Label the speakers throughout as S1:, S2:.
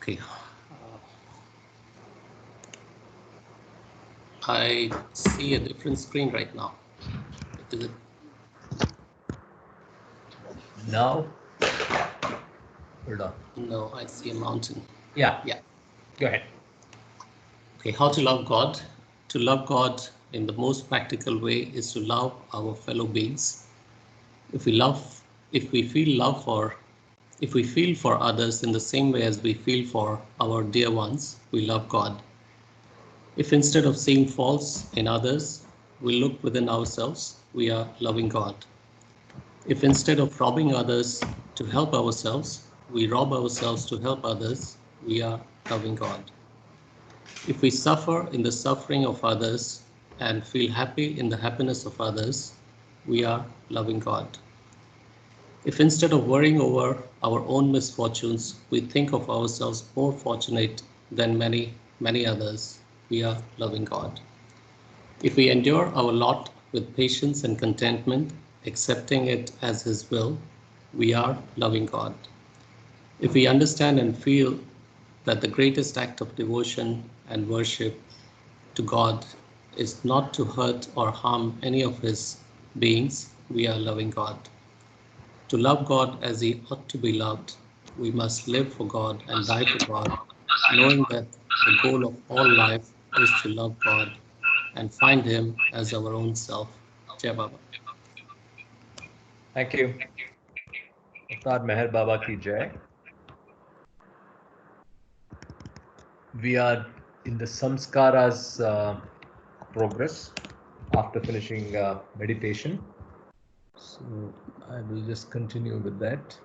S1: Okay. I see a different screen right now. Is it?
S2: Now, hold on.
S1: No, I see a mountain.
S2: Yeah,
S1: Yeah.
S2: go ahead.
S1: Okay, how to love God? To love God in the most practical way is to love our fellow beings. If we love, if we feel love for, if we feel for others in the same way as we feel for our dear ones, we love God. If instead of seeing faults in others, we look within ourselves, we are loving God. If instead of robbing others to help ourselves, we rob ourselves to help others, we are loving God. If we suffer in the suffering of others and feel happy in the happiness of others, we are loving God. If instead of worrying over our own misfortunes, we think of ourselves more fortunate than many, many others, we are loving God. If we endure our lot with patience and contentment, accepting it as His will, we are loving God. If we understand and feel that the greatest act of devotion and worship to God is not to hurt or harm any of His beings, we are loving God. To love God as He ought to be loved, we must live for God and die for God, knowing that the goal of all life is to love God and find Him as our own self. Jai Baba.
S2: Thank you. Avtar Meher Baba ki jai. We are in the Samskaras progress after finishing meditation. So I will just continue with that.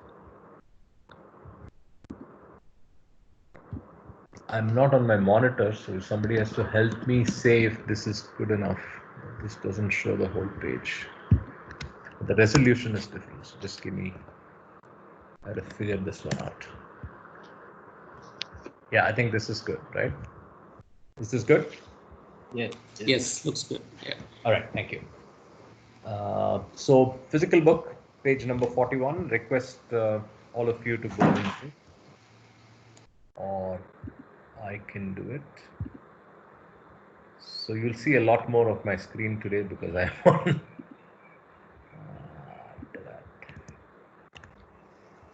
S2: I'm not on my monitor, so somebody has to help me say if this is good enough. This doesn't show the whole page. The resolution is different, so just give me, I have to figure this one out. Yeah, I think this is good, right? Is this good?
S3: Yeah.
S1: Yes, looks good. Yeah.
S2: All right, thank you. So physical book, page number 41, request all of you to go into, or I can do it. So you'll see a lot more of my screen today because I'm on.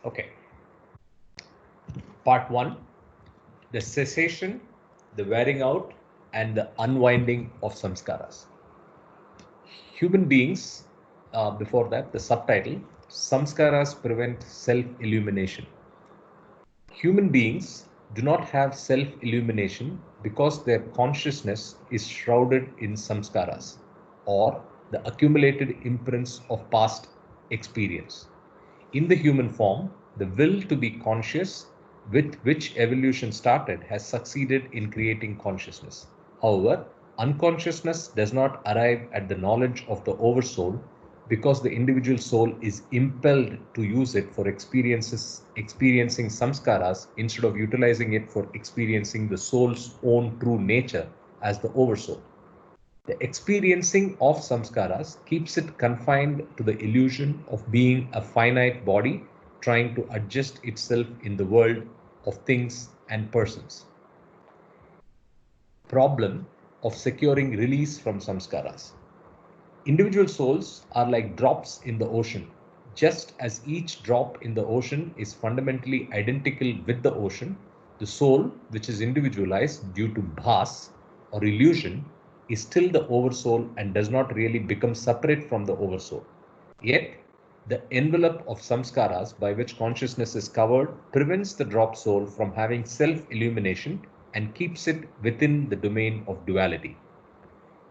S2: Okay. Part 1, the cessation, the wearing out, and the unwinding of samskaras. Human beings, before that, the subtitle, samskaras prevent self-illumination. Human beings do not have self-illumination because their consciousness is shrouded in samskaras, or the accumulated imprints of past experience. In the human form, the will to be conscious with which evolution started has succeeded in creating consciousness. However, unconsciousness does not arrive at the knowledge of the oversoul because the individual soul is impelled to use it for experiencing samskaras instead of utilizing it for experiencing the soul's own true nature as the oversoul. The experiencing of samskaras keeps it confined to the illusion of being a finite body trying to adjust itself in the world of things and persons. Problem of securing release from samskaras. Individual souls are like drops in the ocean. Just as each drop in the ocean is fundamentally identical with the ocean, the soul, which is individualized due to bhas or illusion, is still the oversoul and does not really become separate from the oversoul. Yet, the envelope of samskaras by which consciousness is covered prevents the drop soul from having self-illumination and keeps it within the domain of duality.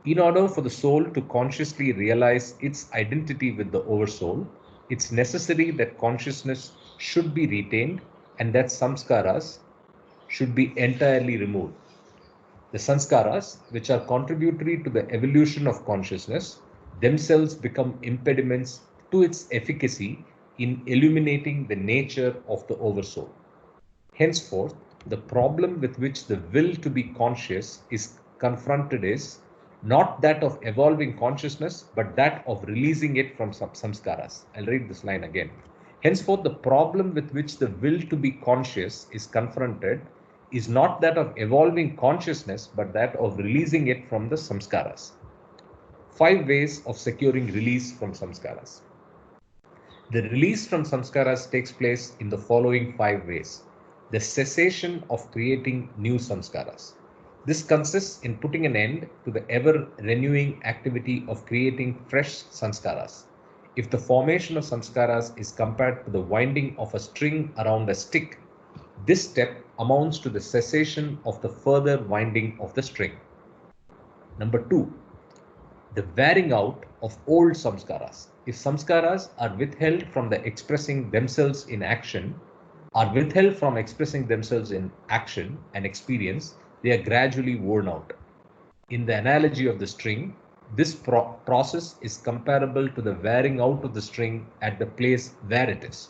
S2: In order for the soul to consciously realize its identity with the oversoul, it's necessary that consciousness should be retained and that samskaras should be entirely removed. The sanskaras, which are contributory to the evolution of consciousness, themselves become impediments to its efficacy in illuminating the nature of the oversoul. Henceforth, the problem with which the will to be conscious is confronted is not that of evolving consciousness, but that of releasing it from samskaras. I'll read this line again. Henceforth, the problem with which the will to be conscious is confronted is not that of evolving consciousness, but that of releasing it from the samskaras. 5 ways of securing release from samskaras. The release from samskaras takes place in the following 5 ways. The cessation of creating new samskaras. This consists in putting an end to the ever-renewing activity of creating fresh samskaras. If the formation of samskaras is compared to the winding of a string around a stick, this step amounts to the cessation of the further winding of the string. Number 2, the wearing out of old samskaras. If samskaras are withheld from expressing themselves in action, and experience, they are gradually worn out. In the analogy of the string, this process is comparable to the wearing out of the string at the place where it is.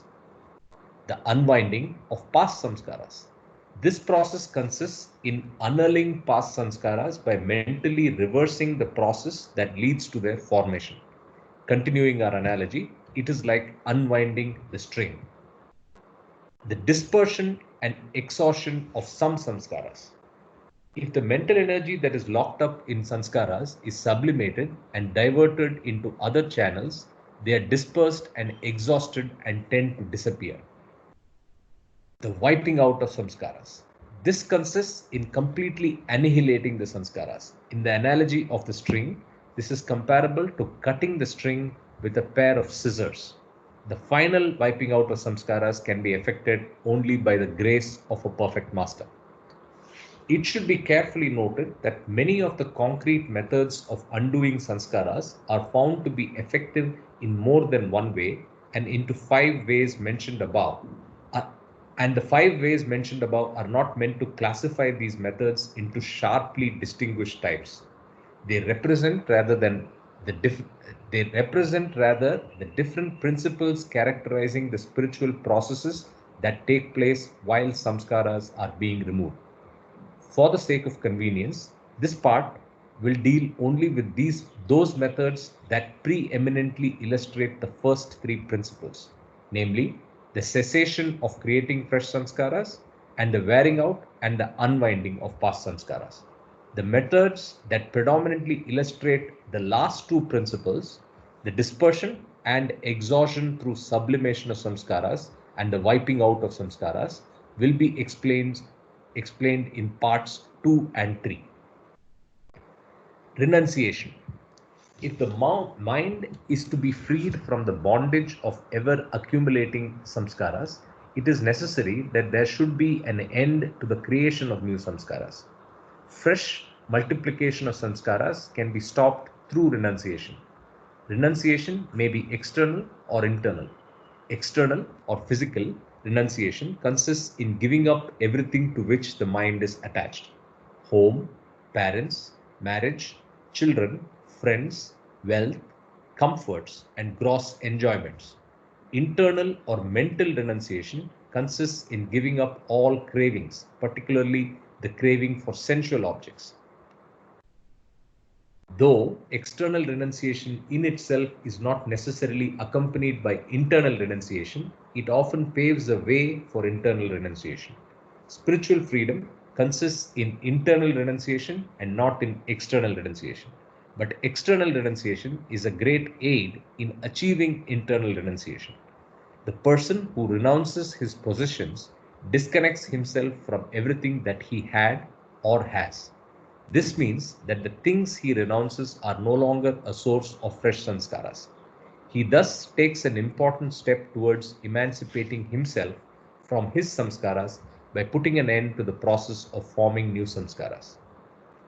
S2: The unwinding of past samskaras. This process consists in annulling past samskaras by mentally reversing the process that leads to their formation. Continuing our analogy, it is like unwinding the string. The dispersion and exhaustion of some samskaras. If the mental energy that is locked up in samskaras is sublimated and diverted into other channels, they are dispersed and exhausted and tend to disappear. The wiping out of samskaras. This consists in completely annihilating the samskaras. In the analogy of the string, this is comparable to cutting the string with a pair of scissors. The final wiping out of samskaras can be effected only by the grace of a perfect master. It should be carefully noted that many of the concrete methods of undoing samskaras are found to be effective in more than one way and into 5 ways mentioned above. And the 5 ways mentioned above are not meant to classify these methods into sharply distinguished types. They represent rather the different principles characterizing the spiritual processes that take place while samskaras are being removed. For the sake of convenience, this part will deal only with those methods that preeminently illustrate the first 3 principles, namely the cessation of creating fresh samskaras and the wearing out and the unwinding of past samskaras. The methods that predominantly illustrate the last 2 principles, the dispersion and exhaustion through sublimation of samskaras and the wiping out of samskaras, will be explained in parts 2 and 3. Renunciation. If the mind is to be freed from the bondage of ever accumulating samskaras, it is necessary that there should be an end to the creation of new samskaras. Fresh multiplication of samskaras can be stopped through renunciation. Renunciation may be external or internal. External or physical renunciation consists in giving up everything to which the mind is attached: home, parents, marriage, children, friends, wealth, comforts, and gross enjoyments. Internal or mental renunciation consists in giving up all cravings, particularly the craving for sensual objects. Though external renunciation in itself is not necessarily accompanied by internal renunciation, it often paves the way for internal renunciation. Spiritual freedom consists in internal renunciation and not in external renunciation. But external renunciation is a great aid in achieving internal renunciation. The person who renounces his possessions disconnects himself from everything that he had or has. This means that the things he renounces are no longer a source of fresh samskaras. He thus takes an important step towards emancipating himself from his samskaras by putting an end to the process of forming new samskaras.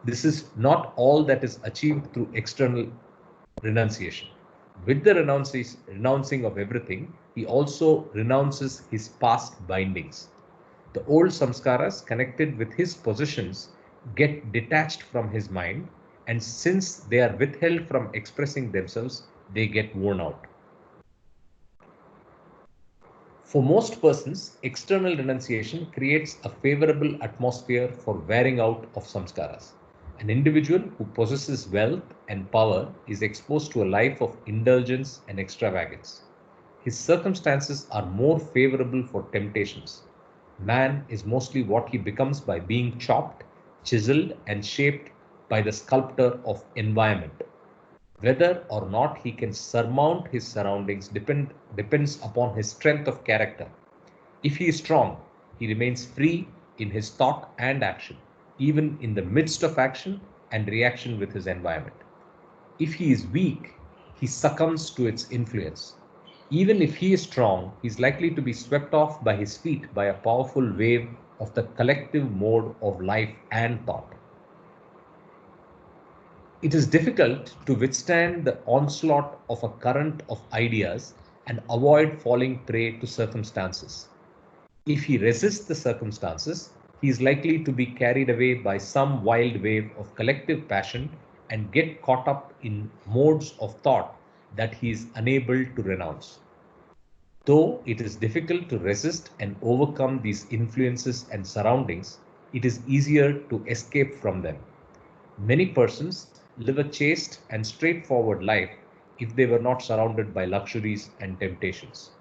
S2: This is not all that is achieved through external renunciation. With the renouncing of everything, he also renounces his past bindings. The old samskaras connected with his possessions get detached from his mind, and since they are withheld from expressing themselves, they get worn out. For most persons, external renunciation creates a favorable atmosphere for wearing out of samskaras. An individual who possesses wealth and power is exposed to a life of indulgence and extravagance. His circumstances are more favorable for temptations. Man is mostly what he becomes by being chopped, chiseled, and shaped by the sculptor of environment. Whether or not he can surmount his surroundings depends upon his strength of character. If he is strong, he remains free in his thought and action, even in the midst of action and reaction with his environment. If he is weak, he succumbs to its influence. Even if he is strong, he is likely to be swept off by his feet by a powerful wave of the collective mode of life and thought. It is difficult to withstand the onslaught of a current of ideas and avoid falling prey to circumstances. If he resists the circumstances, he is likely to be carried away by some wild wave of collective passion and get caught up in modes of thought that he is unable to renounce. Though it is difficult to resist and overcome these influences and surroundings, it is easier to escape from them. Many persons live a chaste and straightforward life if they were not surrounded by luxuries and temptations.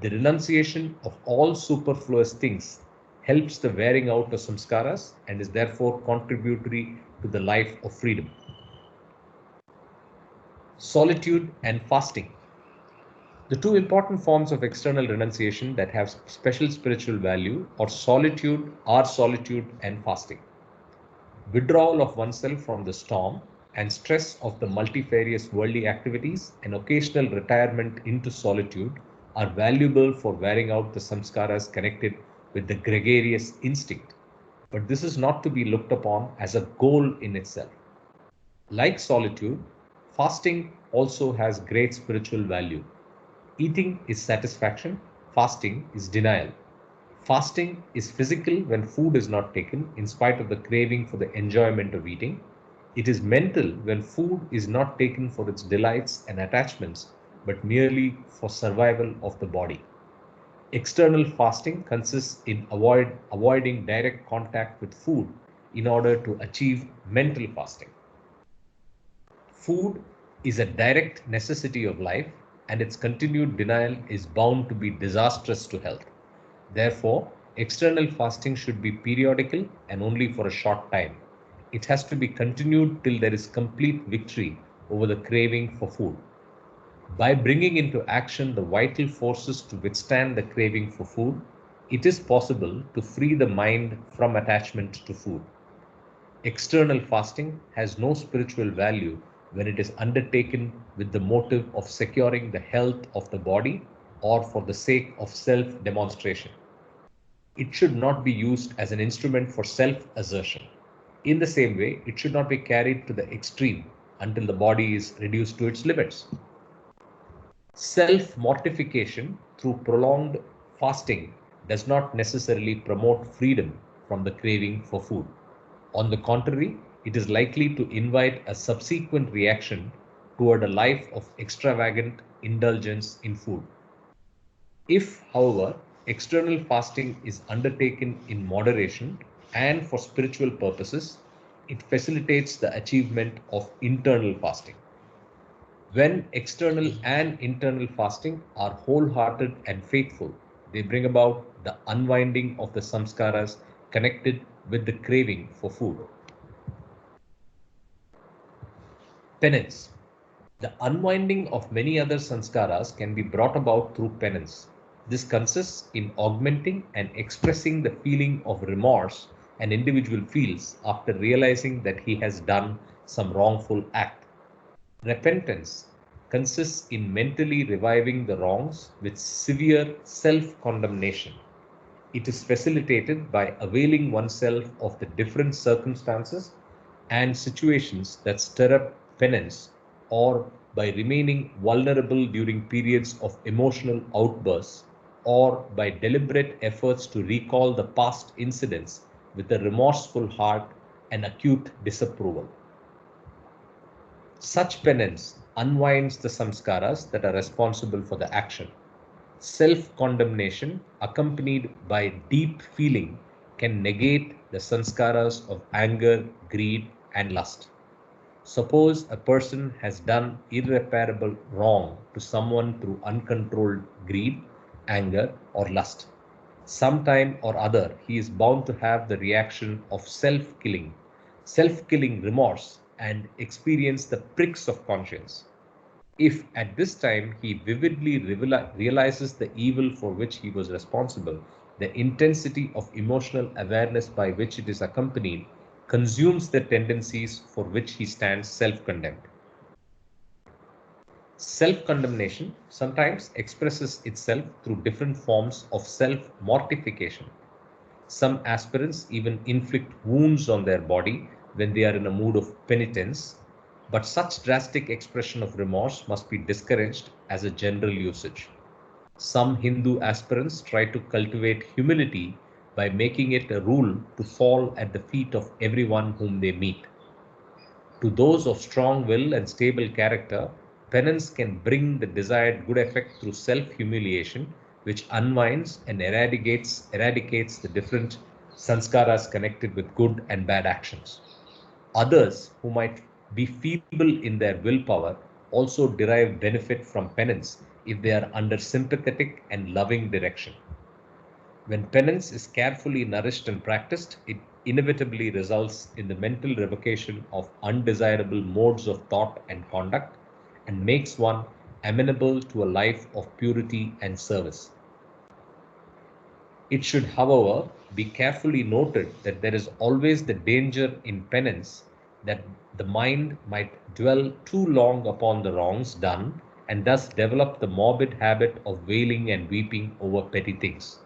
S2: The renunciation of all superfluous things helps the wearing out of samskaras and is therefore contributory to the life of freedom. Solitude and fasting. The two important forms of external renunciation that have special spiritual value are solitude and fasting. Withdrawal of oneself from the storm and stress of the multifarious worldly activities and occasional retirement into solitude are valuable for wearing out the samskaras connected with the gregarious instinct. But this is not to be looked upon as a goal in itself. Like solitude, fasting also has great spiritual value. Eating is satisfaction, fasting is denial. Fasting is physical when food is not taken, in spite of the craving for the enjoyment of eating. It is mental when food is not taken for its delights and attachments, but merely for survival of the body. External fasting consists in avoiding direct contact with food in order to achieve mental fasting. Food is a direct necessity of life, and its continued denial is bound to be disastrous to health. Therefore, external fasting should be periodical and only for a short time. It has to be continued till there is complete victory over the craving for food. By bringing into action the vital forces to withstand the craving for food, it is possible to free the mind from attachment to food. External fasting has no spiritual value when it is undertaken with the motive of securing the health of the body or for the sake of self-demonstration. It should not be used as an instrument for self-assertion. In the same way, it should not be carried to the extreme until the body is reduced to its limits. Self-mortification through prolonged fasting does not necessarily promote freedom from the craving for food. On the contrary, it is likely to invite a subsequent reaction toward a life of extravagant indulgence in food. If, however, external fasting is undertaken in moderation and for spiritual purposes, it facilitates the achievement of internal fasting. When external and internal fasting are wholehearted and faithful, they bring about the unwinding of the samskaras connected with the craving for food. Penance. The unwinding of many other sanskaras can be brought about through penance. This consists in augmenting and expressing the feeling of remorse an individual feels after realizing that he has done some wrongful act. Repentance consists in mentally reviving the wrongs with severe self-condemnation. It is facilitated by availing oneself of the different circumstances and situations that stir up penance, or by remaining vulnerable during periods of emotional outbursts, or by deliberate efforts to recall the past incidents with a remorseful heart and acute disapproval. Such penance unwinds the samskaras that are responsible for the action. Self-condemnation accompanied by deep feeling can negate the sanskaras of anger, greed, and lust. Suppose a person has done irreparable wrong to someone through uncontrolled greed, anger, or lust. sometime or other, he is bound to have the reaction of self-killing remorse, and experience the pricks of conscience. If at this time he vividly realizes the evil for which he was responsible, the intensity of emotional awareness by which it is accompanied consumes the tendencies for which he stands self-condemned. Self-condemnation sometimes expresses itself through different forms of self-mortification. Some aspirants even inflict wounds on their body when they are in a mood of penitence, but such drastic expression of remorse must be discouraged as a general usage. Some Hindu aspirants try to cultivate humility by making it a rule to fall at the feet of everyone whom they meet. To those of strong will and stable character, penance can bring the desired good effect through self-humiliation, which unwinds and eradicates the different sanskaras connected with good and bad actions. Others, who might be feeble in their willpower, also derive benefit from penance if they are under sympathetic and loving direction. When penance is carefully nourished and practiced, it inevitably results in the mental revocation of undesirable modes of thought and conduct, and makes one amenable to a life of purity and service. It should, however, be carefully noted that there is always the danger in penance that the mind might dwell too long upon the wrongs done, and thus develop the morbid habit of wailing and weeping over petty things.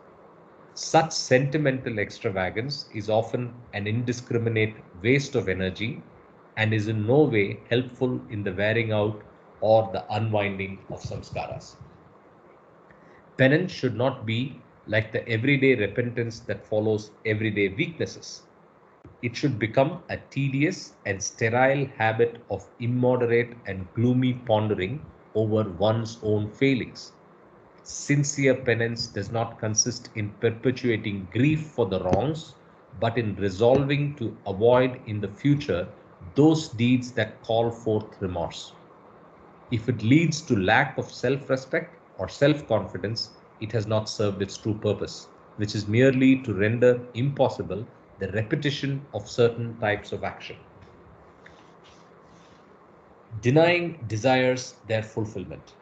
S2: Such sentimental extravagance is often an indiscriminate waste of energy and is in no way helpful in the wearing out or the unwinding of samskaras. Penance should not be like the everyday repentance that follows everyday weaknesses. It should become a tedious and sterile habit of immoderate and gloomy pondering over one's own failings. Sincere penance does not consist in perpetuating grief for the wrongs, but in resolving to avoid in the future those deeds that call forth remorse. If it leads to lack of self-respect or self-confidence, it has not served its true purpose, which is merely to render impossible the repetition of certain types of action. Denying desires their fulfillment.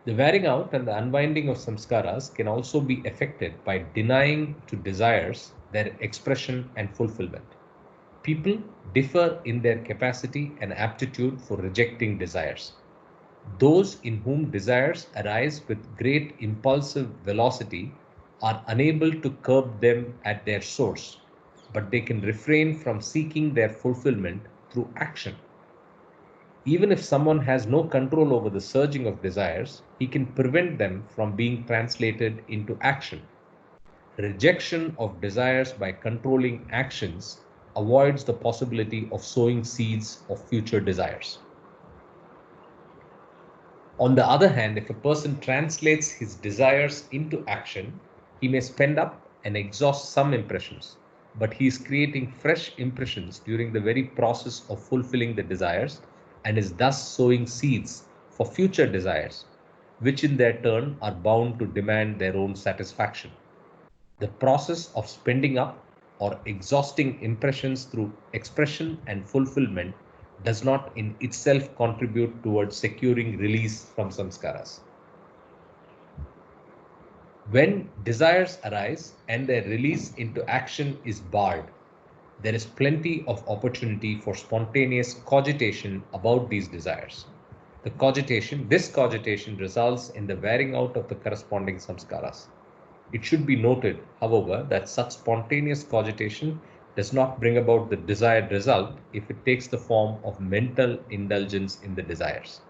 S2: The wearing out and the unwinding of samskaras can also be effected by denying to desires their expression and fulfillment. People differ in their capacity and aptitude for rejecting desires. Those in whom desires arise with great impulsive velocity are unable to curb them at their source, but they can refrain from seeking their fulfillment through action. Even if someone has no control over the surging of desires, he can prevent them from being translated into action. Rejection of desires by controlling actions avoids the possibility of sowing seeds of future desires. On the other hand, if a person translates his desires into action, he may spend up and exhaust some impressions, but he is creating fresh impressions during the very process of fulfilling the desires, and is thus sowing seeds for future desires, which in their turn are bound to demand their own satisfaction. The process of spending up or exhausting impressions through expression and fulfillment does not in itself contribute towards securing release from samskaras. When desires arise and their release into action is barred, there is plenty of opportunity for spontaneous cogitation about these desires. This cogitation results in the wearing out of the corresponding samskaras. It should be noted, however, that such spontaneous cogitation does not bring about the desired result if it takes the form of mental indulgence in the desires.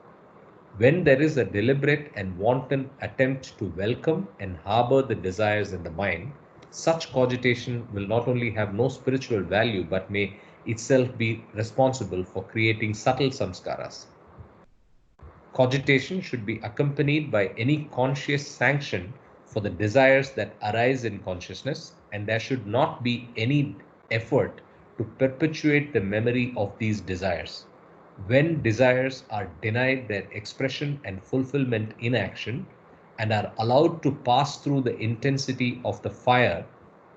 S2: When there is a deliberate and wanton attempt to welcome and harbor the desires in the mind, such cogitation will not only have no spiritual value but may itself be responsible for creating subtle samskaras. Cogitation should be accompanied by any conscious sanction for the desires that arise in consciousness, and there should not be any effort to perpetuate the memory of these desires. When desires are denied their expression and fulfillment in action, and are allowed to pass through the intensity of the fire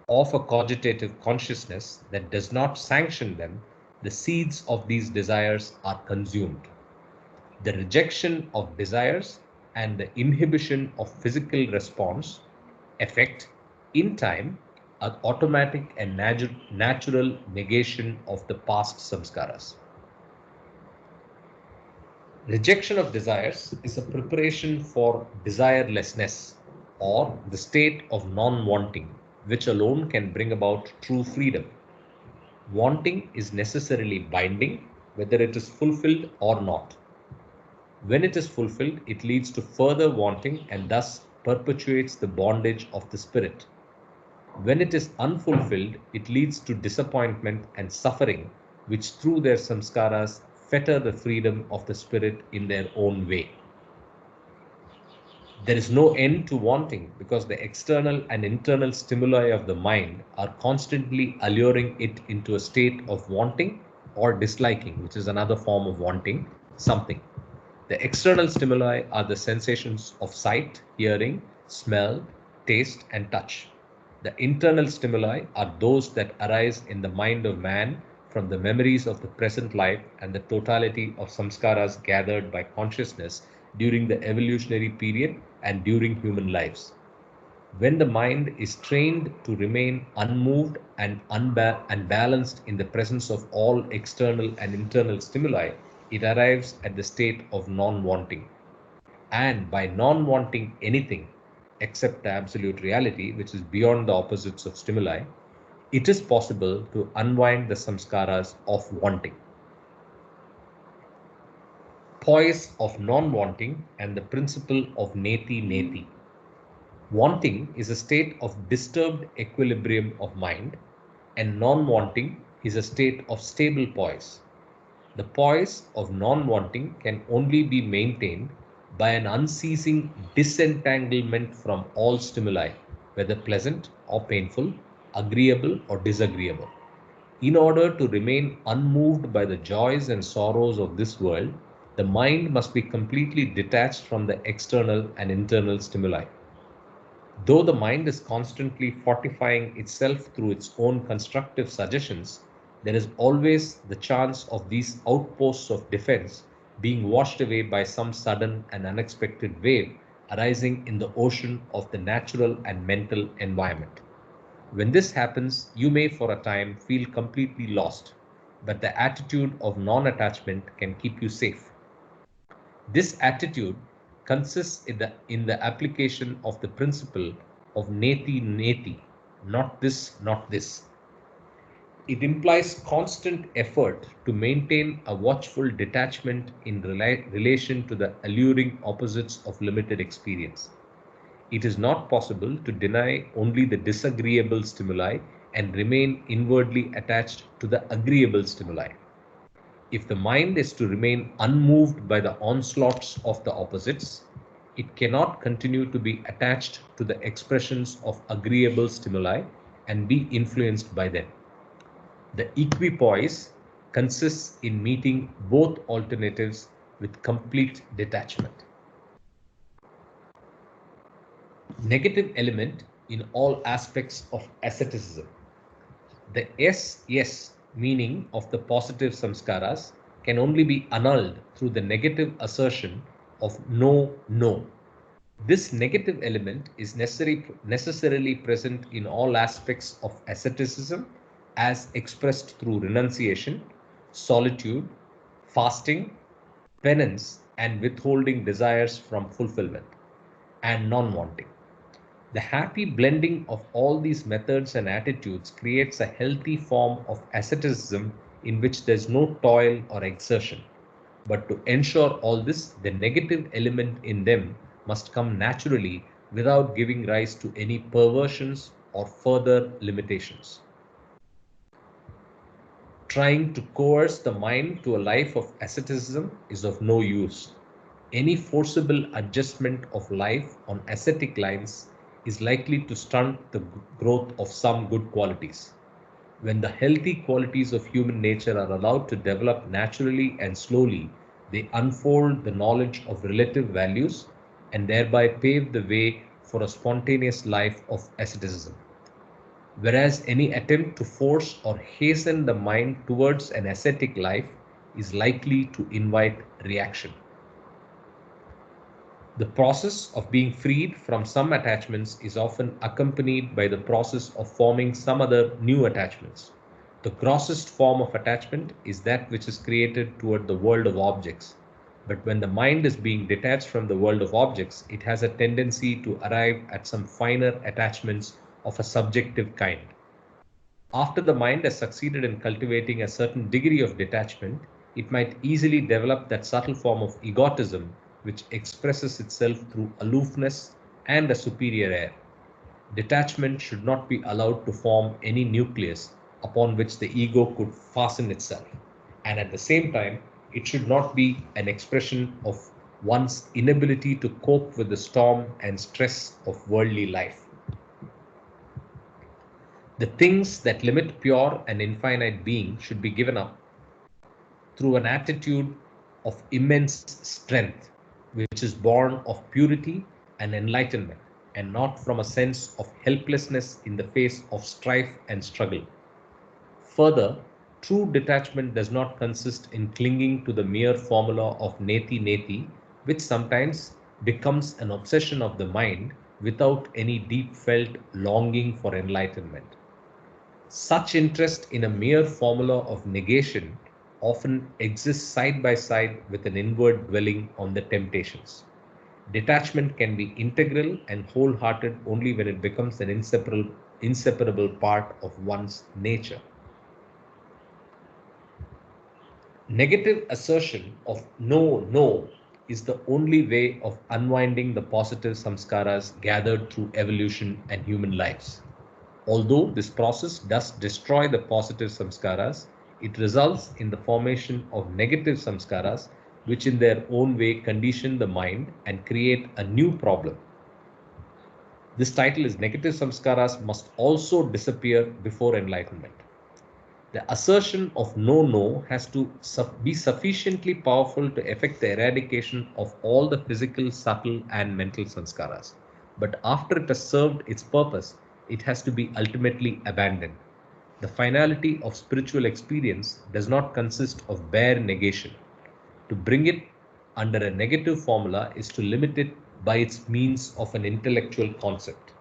S2: of a cogitative consciousness that does not sanction them, the seeds of these desires are consumed. The rejection of desires and the inhibition of physical response effect in time an automatic and natural negation of the past samskaras. Rejection of desires is a preparation for desirelessness or the state of non-wanting, which alone can bring about true freedom. Wanting is necessarily binding, whether it is fulfilled or not. When it is fulfilled, it leads to further wanting and thus perpetuates the bondage of the spirit. When it is unfulfilled, it leads to disappointment and suffering, which through their samskaras fetter the freedom of the spirit in their own way. There is no end to wanting because the external and internal stimuli of the mind are constantly alluring it into a state of wanting or disliking, which is another form of wanting something. The external stimuli are the sensations of sight, hearing, smell, taste, and touch. The internal stimuli are those that arise in the mind of man from the memories of the present life and the totality of samskaras gathered by consciousness during the evolutionary period and during human lives. When the mind is trained to remain unmoved and unbalanced in the presence of all external and internal stimuli, it arrives at the state of non-wanting. And by non-wanting anything except the absolute reality, which is beyond the opposites of stimuli, it is possible to unwind the samskaras of wanting. Poise of non-wanting and the principle of neti neti. Wanting is a state of disturbed equilibrium of mind, and non-wanting is a state of stable poise. The poise of non-wanting can only be maintained by an unceasing disentanglement from all stimuli, whether pleasant or painful, agreeable or disagreeable. In order to remain unmoved by the joys and sorrows of this world, the mind must be completely detached from the external and internal stimuli. Though the mind is constantly fortifying itself through its own constructive suggestions, there is always the chance of these outposts of defense being washed away by some sudden and unexpected wave arising in the ocean of the natural and mental environment. When this happens, you may for a time feel completely lost, but the attitude of non-attachment can keep you safe. This attitude consists in the application of the principle of neti neti, not this, not this. It implies constant effort to maintain a watchful detachment in relation to the alluring opposites of limited experience. It is not possible to deny only the disagreeable stimuli and remain inwardly attached to the agreeable stimuli. If the mind is to remain unmoved by the onslaughts of the opposites, it cannot continue to be attached to the expressions of agreeable stimuli and be influenced by them. The equipoise consists in meeting both alternatives with complete detachment. Negative element in all aspects of asceticism. The yes meaning of the positive samskaras can only be annulled through the negative assertion of no. This negative element is necessarily present in all aspects of asceticism as expressed through renunciation, solitude, fasting, penance, and withholding desires from fulfillment, and non-wanting. The happy blending of all these methods and attitudes creates a healthy form of asceticism in which there is no toil or exertion. But to ensure all this, the negative element in them must come naturally without giving rise to any perversions or further limitations. Trying to coerce the mind to a life of asceticism is of no use. Any forcible adjustment of life on ascetic lines is likely to stunt the growth of some good qualities. When the healthy qualities of human nature are allowed to develop naturally and slowly, they unfold the knowledge of relative values and thereby pave the way for a spontaneous life of asceticism. Whereas any attempt to force or hasten the mind towards an ascetic life is likely to invite reaction. The process of being freed from some attachments is often accompanied by the process of forming some other new attachments. The grossest form of attachment is that which is created toward the world of objects. But when the mind is being detached from the world of objects, it has a tendency to arrive at some finer attachments of a subjective kind. After the mind has succeeded in cultivating a certain degree of detachment, it might easily develop that subtle form of egotism which expresses itself through aloofness and a superior air. Detachment should not be allowed to form any nucleus upon which the ego could fasten itself, and at the same time, it should not be an expression of one's inability to cope with the storm and stress of worldly life. The things that limit pure and infinite being should be given up through an attitude of immense strength, which is born of purity and enlightenment, and not from a sense of helplessness in the face of strife and struggle. Further, true detachment does not consist in clinging to the mere formula of neti neti, which sometimes becomes an obsession of the mind without any deep felt longing for enlightenment. Such interest in a mere formula of negation often exists side by side with an inward dwelling on the temptations. Detachment can be integral and wholehearted only when it becomes an inseparable part of one's nature. Negative assertion of no is the only way of unwinding the positive samskaras gathered through evolution and human lives. Although this process does destroy the positive samskaras, it results in the formation of negative samskaras, which in their own way condition the mind and create a new problem. This title is Negative Samskaras Must Also Disappear Before Enlightenment. The assertion of no has to be sufficiently powerful to effect the eradication of all the physical, subtle, and mental samskaras. But after it has served its purpose, it has to be ultimately abandoned. The finality of spiritual experience does not consist of bare negation. To bring it under a negative formula is to limit it by its means of an intellectual concept.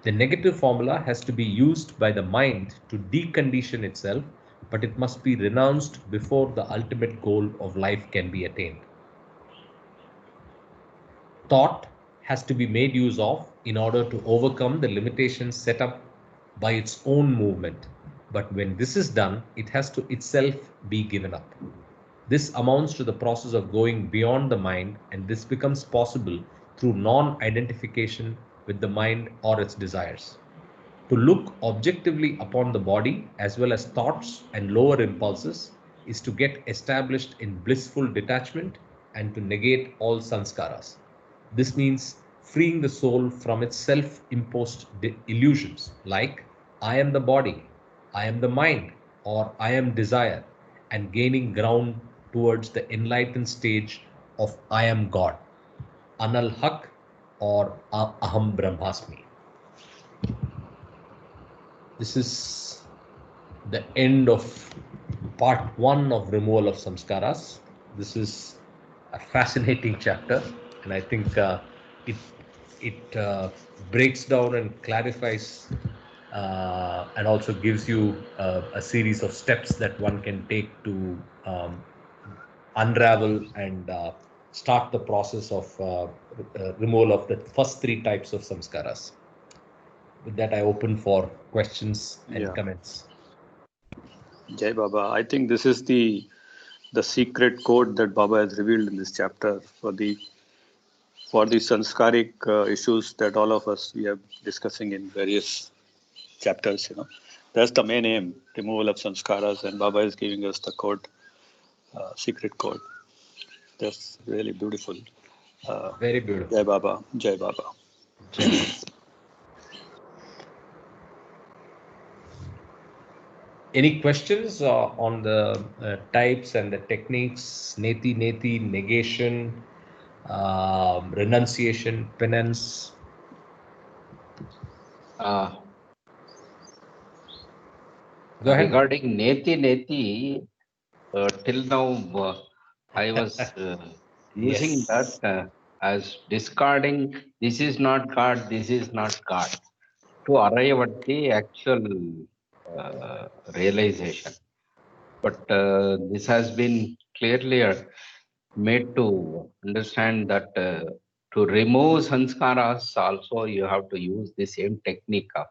S2: The negative formula has to be used by the mind to decondition itself, but it must be renounced before the ultimate goal of life can be attained. Thought has to be made use of in order to overcome the limitations set up by its own movement. But when this is done, it has to itself be given up. This amounts to the process of going beyond the mind, and this becomes possible through non-identification with the mind or its desires. To look objectively upon the body as well as thoughts and lower impulses is to get established in blissful detachment and to negate all sanskaras. This means freeing the soul from its self-imposed illusions like I am the body, I am the mind, or I am desire, and gaining ground towards the enlightened stage of I am God, Anal Haq, or Aham Brahmasmi. This is the end of part 1 of removal of samskaras. This is a fascinating chapter, and I think it breaks down and clarifies and also gives you a series of steps that one can take to unravel and start the process of removal of the first 3 types of samskaras. With that, I open for questions and comments.
S3: Jai Baba. I think this is the secret code that Baba has revealed in this chapter for the sanskaric issues that all of us we are discussing in various chapters. That's the main aim: removal of sanskaras, and Baba is giving us the code, secret code. That's really beautiful.
S2: Very beautiful.
S3: Jai Baba. Jai Baba.
S2: Jai Baba. Any questions on the types and the techniques, neti, negation, renunciation, penance. Go ahead.
S4: Regarding Neti, till now I was using
S2: Yes.
S4: that as discarding. This is not God. This is not God. To arrive at the actual realization. But this has been clearly made to understand that to remove sanskaras also you have to use the same technique of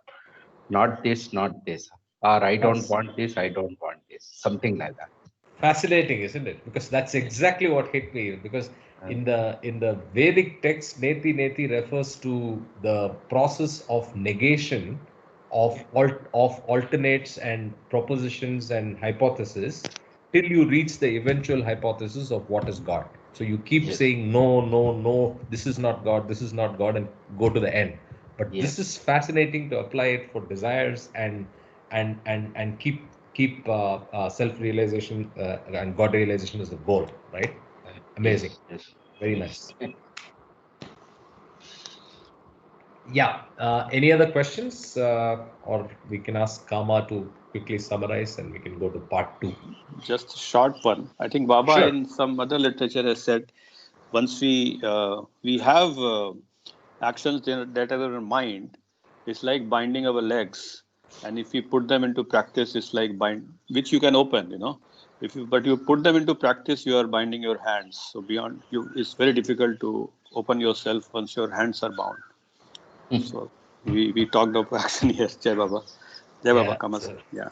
S4: not this, not this, or I don't want this, I don't want this, something like that.
S2: Fascinating, isn't it? Because that's exactly what hit me. Because in the Vedic text, Neti refers to the process of negation of alternates and propositions and hypotheses till you reach the eventual hypothesis of what is God. So you keep
S4: Yes.
S2: saying no, no, no, this is not God, this is not God, and go to the end. But
S4: Yes.
S2: this is fascinating to apply it for desires and keep self-realization and God realization as the goal, right? Amazing.
S4: Yes.
S2: Very nice. Yeah. Any other questions? Or we can ask Kama to quickly summarize and we can go to part 2.
S3: Just a short one. I think Baba
S2: Sure.
S3: in some other literature has said once we have actions that are in our mind, it's like binding our legs, and if we put them into practice, it's like which you can open, but you put them into practice, you are binding your hands. So beyond you, it's very difficult to open yourself once your hands are bound. So we talked of action here. Jai Baba. Jai Baba, Kamas. Yeah.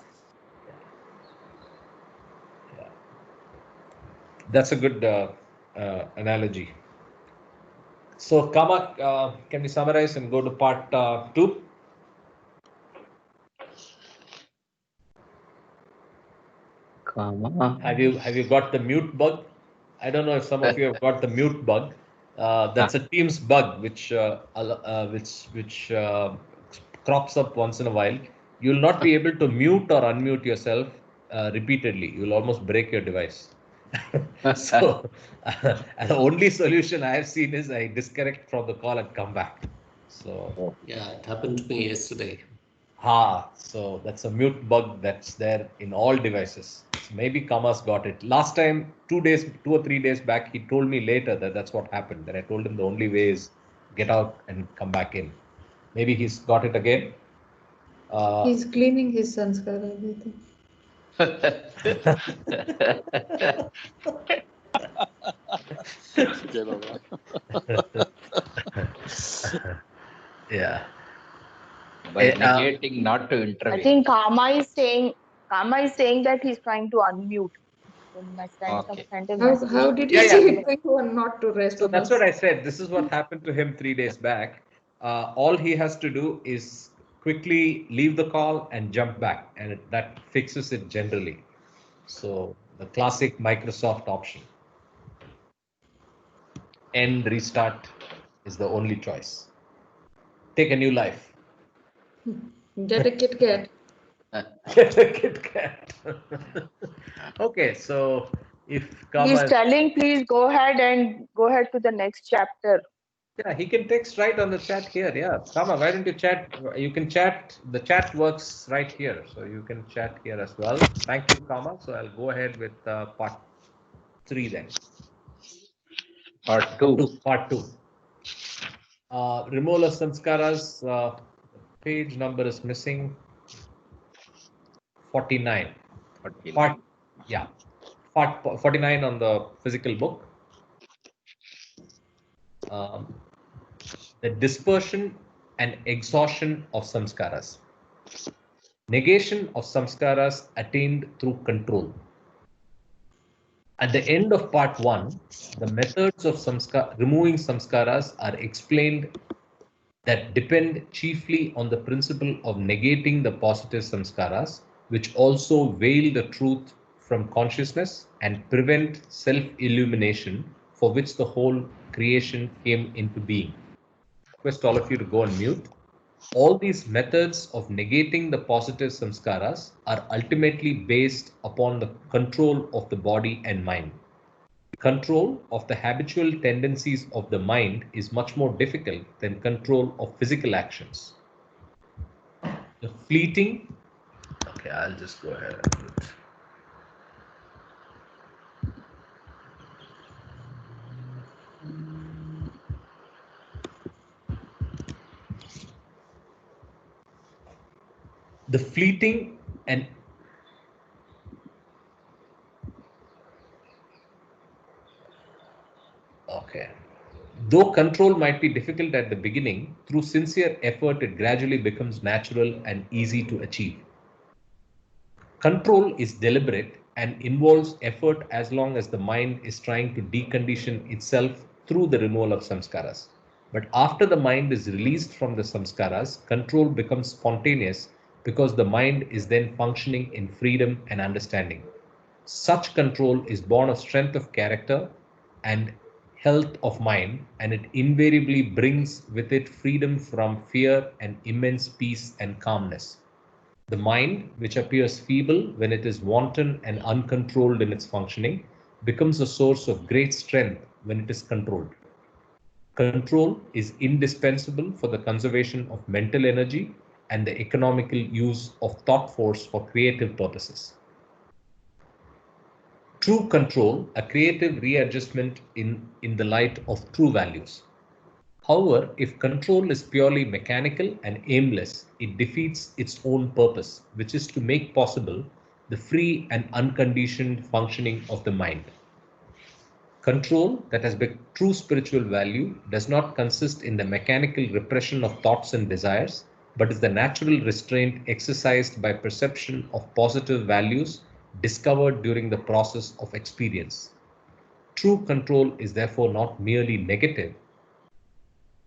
S2: That's a good analogy. So, Kama, can we summarize and go to part 2?
S4: Kama.
S2: Have you got the mute bug? I don't know if some of you have got the mute bug. That's a Teams bug which crops up once in a while. You'll not be able to mute or unmute yourself repeatedly. You'll almost break your device. So the only solution I have seen is I disconnect from the call and come back. So
S1: Yeah, it happened to me yesterday.
S2: so that's a mute bug that's there in all devices. So maybe Kama's got it. Last time, 2 or 3 days back, he told me later that that's what happened. Then I told him the only way is get out and come back in. Maybe he's got it again.
S5: He's cleaning his sanskara, I think.
S3: Jai Baba.
S2: Yeah.
S4: By negating not to intervene.
S6: I think Kama is saying that he's trying to unmute.
S4: Okay.
S5: How did he
S2: Yeah,
S5: say
S2: yeah.
S5: it going not to rest?
S2: So that's what I said. This is what happened to him 3 days back. All he has to do is quickly leave the call and jump back, and that fixes it generally. So the classic Microsoft option. End, restart is the only choice. Take a new life.
S5: Get a Kit Kat.
S2: Get a Kit Kat. Okay, so if Kama
S6: He's telling, please go ahead to the next chapter.
S2: Yeah, he can text right on the chat here. Yeah, Kama, why don't you chat? You can chat. The chat works right here, so you can chat here as well. Thank you, Kama. So I'll go ahead with part 3 then.
S4: Part 2.
S2: Part 2. Removal of samskaras. Page number is missing. 49. Part 49 on the physical book. The dispersion and exhaustion of samskaras. Negation of samskaras attained through control. At the end of part 1, the methods of removing samskaras are explained that depend chiefly on the principle of negating the positive samskaras, which also veil the truth from consciousness and prevent self-illumination, for which the whole creation came into being. Request all of you to go on mute. All these methods of negating the positive samskaras are ultimately based upon the control of the body and mind. Control of the habitual tendencies of the mind is much more difficult than control of physical actions. The fleeting, okay, I'll just go ahead and do it. The fleeting and okay. Though control might be difficult at the beginning, through sincere effort, it gradually becomes natural and easy to achieve. Control is deliberate and involves effort as long as the mind is trying to decondition itself through the removal of samskaras. But after the mind is released from the samskaras, control becomes spontaneous because the mind is then functioning in freedom and understanding. Such control is born of strength of character and health of mind, and it invariably brings with it freedom from fear and immense peace and calmness. The mind, which appears feeble when it is wanton and uncontrolled in its functioning, becomes a source of great strength when it is controlled. Control is indispensable for the conservation of mental energy and the economical use of thought force for creative purposes. True control, a creative readjustment in the light of true values. However, if control is purely mechanical and aimless, it defeats its own purpose, which is to make possible the free and unconditioned functioning of the mind. Control that has true spiritual value does not consist in the mechanical repression of thoughts and desires, but is the natural restraint exercised by perception of positive values discovered during the process of experience. True control is therefore not merely negative.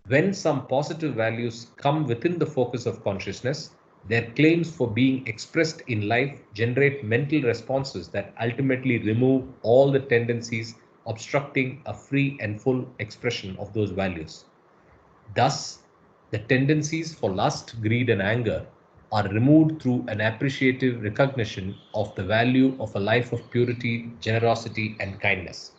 S2: When some positive values come within the focus of consciousness, their claims for being expressed in life generate mental responses that ultimately remove all the tendencies obstructing a free and full expression of those values. Thus, the tendencies for lust, greed, and anger are removed through an appreciative recognition of the value of a life of purity, generosity, and kindness.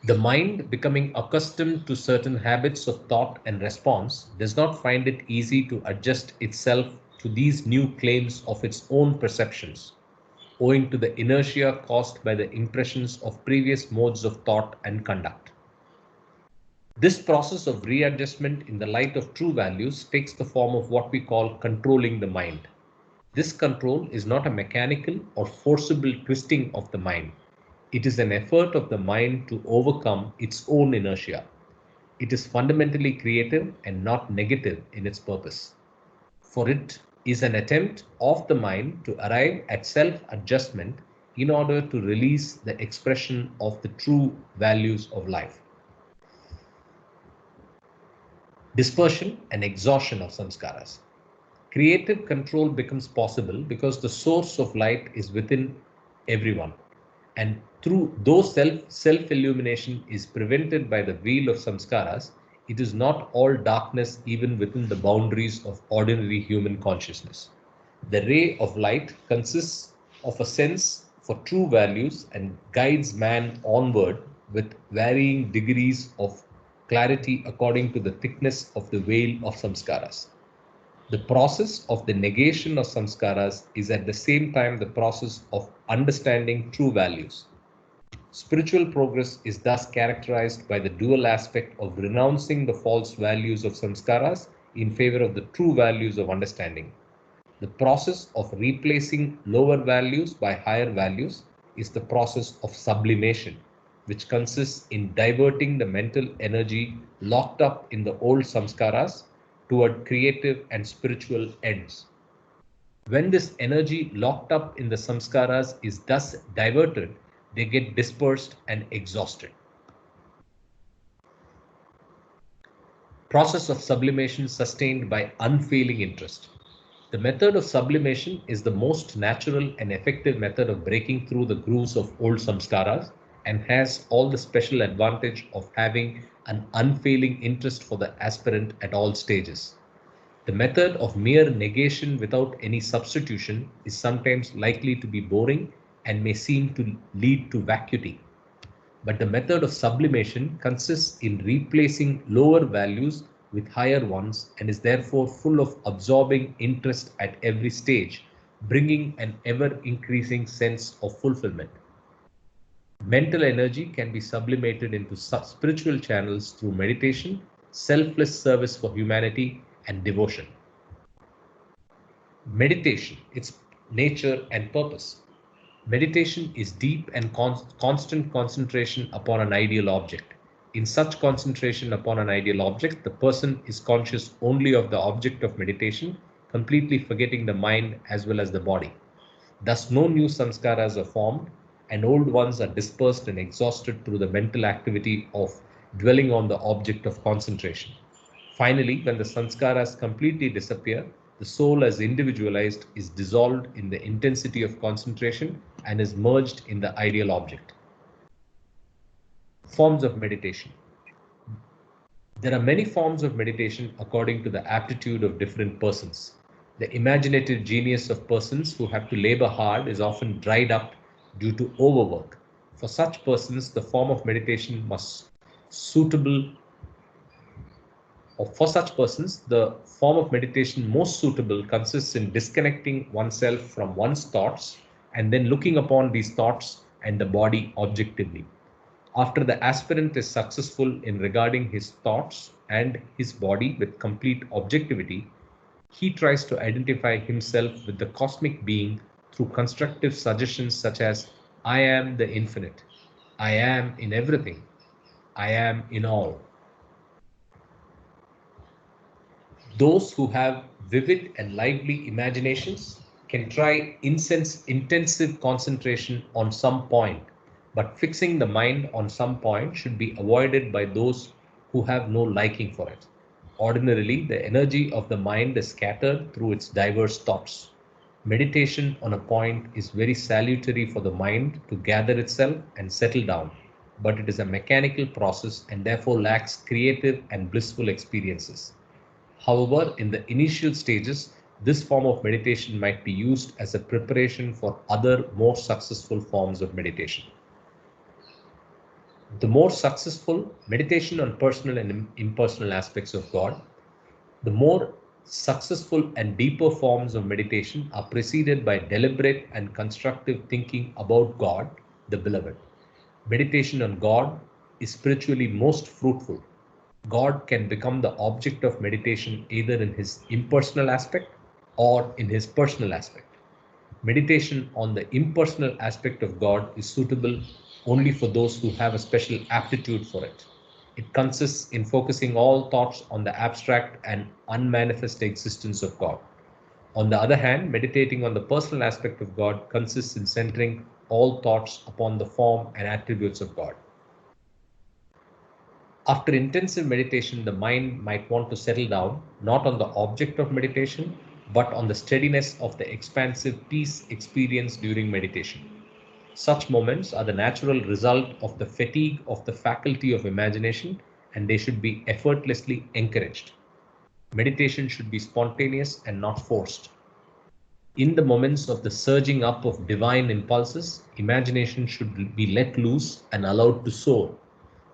S2: The mind, becoming accustomed to certain habits of thought and response, does not find it easy to adjust itself to these new claims of its own perceptions, owing to the inertia caused by the impressions of previous modes of thought and conduct. This process of readjustment in the light of true values takes the form of what we call controlling the mind. This control is not a mechanical or forcible twisting of the mind. It is an effort of the mind to overcome its own inertia. It is fundamentally creative and not negative in its purpose. For it is an attempt of the mind to arrive at self-adjustment in order to release the expression of the true values of life. Dispersion and exhaustion of samskaras. Creative control becomes possible because the source of light is within everyone. And though self-illumination is prevented by the veil of samskaras, it is not all darkness even within the boundaries of ordinary human consciousness. The ray of light consists of a sense for true values and guides man onward with varying degrees of clarity according to the thickness of the veil of samskaras. The process of the negation of samskaras is at the same time the process of understanding true values. Spiritual progress is thus characterized by the dual aspect of renouncing the false values of samskaras in favor of the true values of understanding. The process of replacing lower values by higher values is the process of sublimation, which consists in diverting the mental energy locked up in the old samskaras toward creative and spiritual ends. When this energy locked up in the samskaras is thus diverted, they get dispersed and exhausted. Process of sublimation sustained by unfailing interest. The method of sublimation is the most natural and effective method of breaking through the grooves of old samskaras and has all the special advantage of having an unfailing interest for the aspirant at all stages. The method of mere negation without any substitution is sometimes likely to be boring and may seem to lead to vacuity. But the method of sublimation consists in replacing lower values with higher ones and is therefore full of absorbing interest at every stage, bringing an ever-increasing sense of fulfillment. Mental energy can be sublimated into spiritual channels through meditation, selfless service for humanity, and devotion. Meditation, its nature and purpose. Meditation is deep and constant concentration upon an ideal object. In such concentration upon an ideal object, the person is conscious only of the object of meditation, completely forgetting the mind as well as the body. Thus, no new sanskaras are formed, and old ones are dispersed and exhausted through the mental activity of dwelling on the object of concentration. Finally, when the sanskaras completely disappear, the soul as individualized is dissolved in the intensity of concentration and is merged in the ideal object. Forms of meditation. There are many forms of meditation according to the aptitude of different persons. The imaginative genius of persons who have to labor hard is often dried up due to overwork. For such persons, the form of meditation most suitable consists in disconnecting oneself from one's thoughts and then looking upon these thoughts and the body objectively. After the aspirant is successful in regarding his thoughts and his body with complete objectivity, he tries to identify himself with the cosmic being through constructive suggestions such as, I am the infinite, I am in everything, I am in all. Those who have vivid and lively imaginations can try intensive concentration on some point, but fixing the mind on some point should be avoided by those who have no liking for it. Ordinarily, the energy of the mind is scattered through its diverse thoughts. Meditation on a point is very salutary for the mind to gather itself and settle down, but it is a mechanical process and therefore lacks creative and blissful experiences. However, in the initial stages, this form of meditation might be used as a preparation for other more successful forms of meditation. The more successful meditation on personal and impersonal aspects of God, the more successful and deeper forms of meditation are preceded by deliberate and constructive thinking about God, the Beloved. Meditation on God is spiritually most fruitful. God can become the object of meditation either in his impersonal aspect or in his personal aspect. Meditation on the impersonal aspect of God is suitable only for those who have a special aptitude for it. It consists in focusing all thoughts on the abstract and unmanifest existence of God. On the other hand, meditating on the personal aspect of God consists in centering all thoughts upon the form and attributes of God. After intensive meditation, the mind might want to settle down, not on the object of meditation, but on the steadiness of the expansive peace experienced during meditation. Such moments are the natural result of the fatigue of the faculty of imagination, and they should be effortlessly encouraged. Meditation should be spontaneous and not forced. In the moments of the surging up of divine impulses, imagination should be let loose and allowed to soar.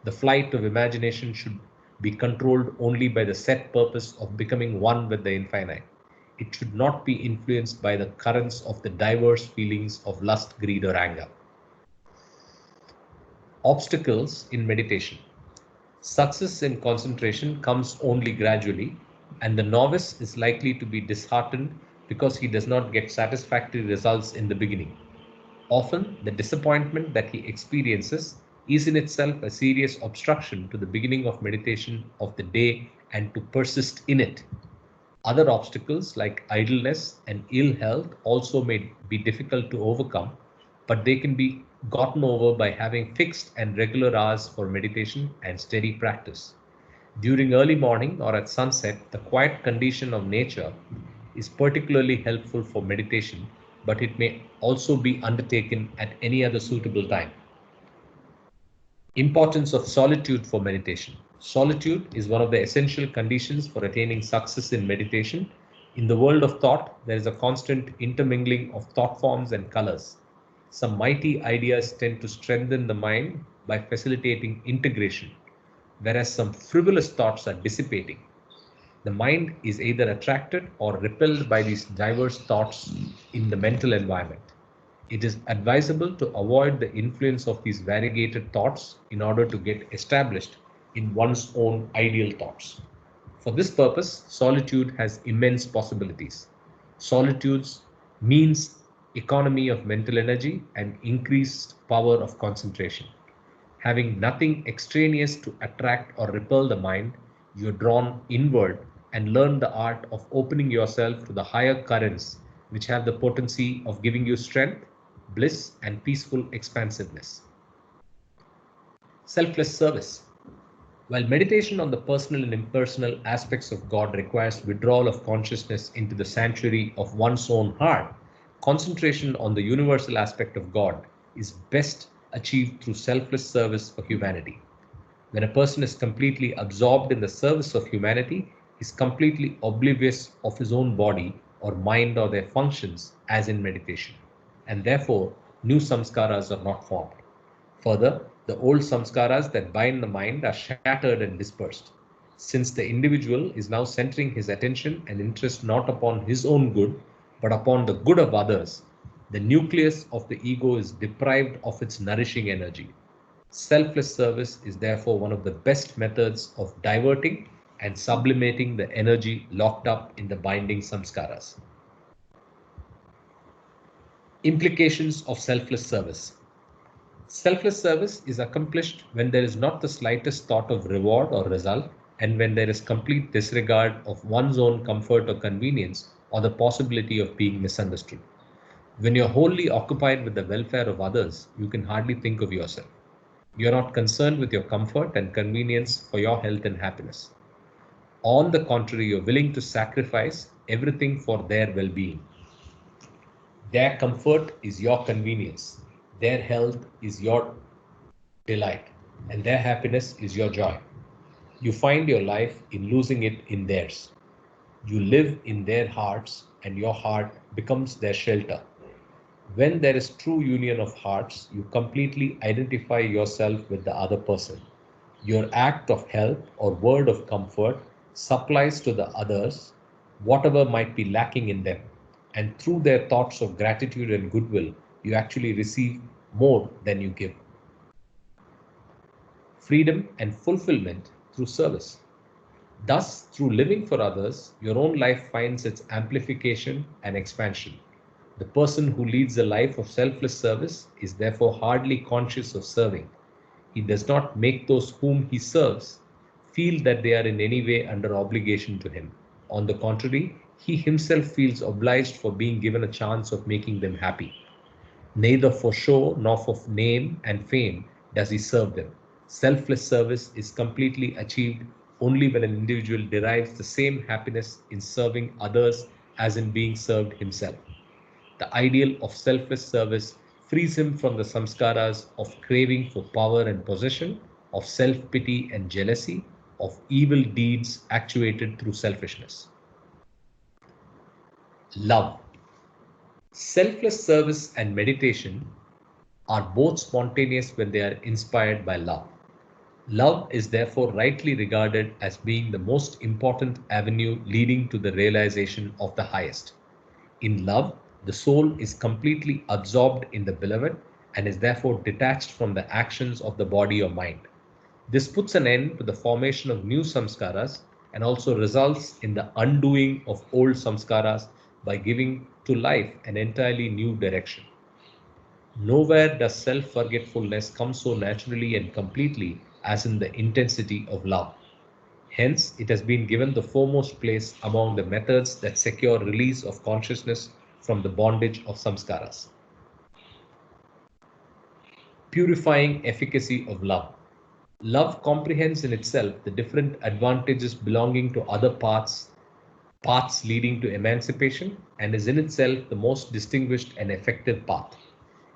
S2: The flight of imagination should be controlled only by the set purpose of becoming one with the infinite. It should not be influenced by the currents of the diverse feelings of lust, greed, or anger. Obstacles in meditation. Success in concentration comes only gradually, and the novice is likely to be disheartened because he does not get satisfactory results in the beginning. Often, the disappointment that he experiences is in itself a serious obstruction to the beginning of meditation of the day and to persist in it. Other obstacles like idleness and ill health also may be difficult to overcome, but they can be gotten over by having fixed and regular hours for meditation and steady practice. During early morning or at sunset, the quiet condition of nature is particularly helpful for meditation, but it may also be undertaken at any other suitable time. Importance of solitude for meditation. Solitude is one of the essential conditions for attaining success in meditation. In the world of thought, there is a constant intermingling of thought forms and colors. Some mighty ideas tend to strengthen the mind by facilitating integration, whereas some frivolous thoughts are dissipating. The mind is either attracted or repelled by these diverse thoughts in the mental environment. It is advisable to avoid the influence of these variegated thoughts in order to get established in one's own ideal thoughts. For this purpose, solitude has immense possibilities. Solitude means economy of mental energy and increased power of concentration. Having nothing extraneous to attract or repel the mind, you are drawn inward and learn the art of opening yourself to the higher currents which have the potency of giving you strength, bliss, and peaceful expansiveness. Selfless service. While meditation on the personal and impersonal aspects of God requires withdrawal of consciousness into the sanctuary of one's own heart, concentration on the universal aspect of God is best achieved through selfless service for humanity. When a person is completely absorbed in the service of humanity, he is completely oblivious of his own body or mind or their functions as in meditation, and therefore new samskaras are not formed. Further, the old samskaras that bind the mind are shattered and dispersed. Since the individual is now centering his attention and interest not upon his own good, but upon the good of others, the nucleus of the ego is deprived of its nourishing energy. Selfless service is therefore one of the best methods of diverting and sublimating the energy locked up in the binding samskaras. Implications of selfless service. Selfless service is accomplished when there is not the slightest thought of reward or result, and when there is complete disregard of one's own comfort or convenience or the possibility of being misunderstood. When you're wholly occupied with the welfare of others, you can hardly think of yourself. You're not concerned with your comfort and convenience for your health and happiness. On the contrary, you're willing to sacrifice everything for their well-being. Their comfort is your convenience. Their health is your delight, and their happiness is your joy. You find your life in losing it in theirs. You live in their hearts, and your heart becomes their shelter. When there is true union of hearts, you completely identify yourself with the other person. Your act of help or word of comfort supplies to the others whatever might be lacking in them. And through their thoughts of gratitude and goodwill, you actually receive more than you give. Freedom and fulfillment through service. Thus, through living for others, your own life finds its amplification and expansion. The person who leads a life of selfless service is therefore hardly conscious of serving. He does not make those whom he serves feel that they are in any way under obligation to him. On the contrary, he himself feels obliged for being given a chance of making them happy. Neither for show nor for name and fame does he serve them. Selfless service is completely achieved only when an individual derives the same happiness in serving others as in being served himself. The ideal of selfless service frees him from the samskaras of craving for power and possession, of self-pity and jealousy, of evil deeds actuated through selfishness. Love. Selfless service and meditation are both spontaneous when they are inspired by love. Love is therefore rightly regarded as being the most important avenue leading to the realization of the highest. In love, the soul is completely absorbed in the beloved and is therefore detached from the actions of the body or mind. This puts an end to the formation of new samskaras and also results in the undoing of old samskaras by giving to life an entirely new direction. Nowhere does self-forgetfulness come so naturally and completely as in the intensity of love. Hence, it has been given the foremost place among the methods that secure release of consciousness from the bondage of samskaras. Purifying efficacy of love. Love comprehends in itself the different advantages belonging to other paths leading to emancipation, and is in itself the most distinguished and effective path.